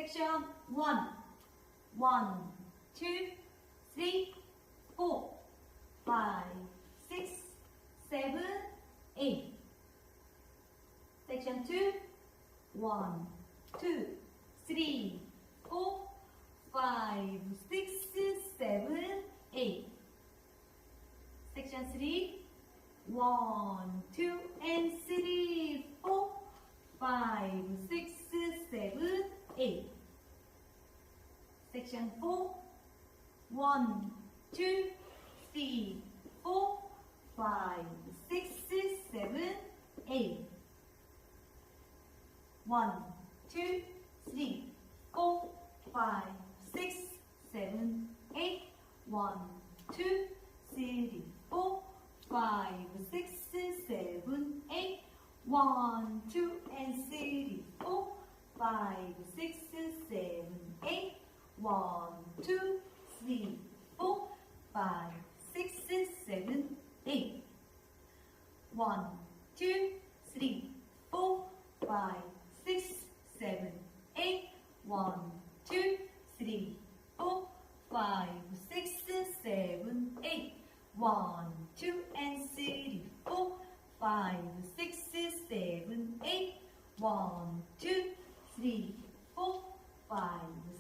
Section 1. 1, 2, 3, 4, 5, 6, 7, 8. Section 2. 1, 2, 3, 4, 5, 6, 7, 8. Section 3. 1, 2, and 3, 4, 5, 6, 7, 8. Section 4. 1, 2, 3, 4, 5, 6, 7, 8. 1, 2, 3, 4, 5, 6, 7, 8. 1, 2, 3, 4, 5, 6, 7, 8. 1, 2, and 3, 4, 5, 6, 7, 8. 1, 2, 3, 4, 5, 6, 7, 8. 1, 2, 3, 4, 5, 6, 7, 8. 1, 2, 3, 4, 5, 6, 7, 8. 1, 2, and 3, 4, 5, 6, 7, 8. 1, 2, 3, 4, 5,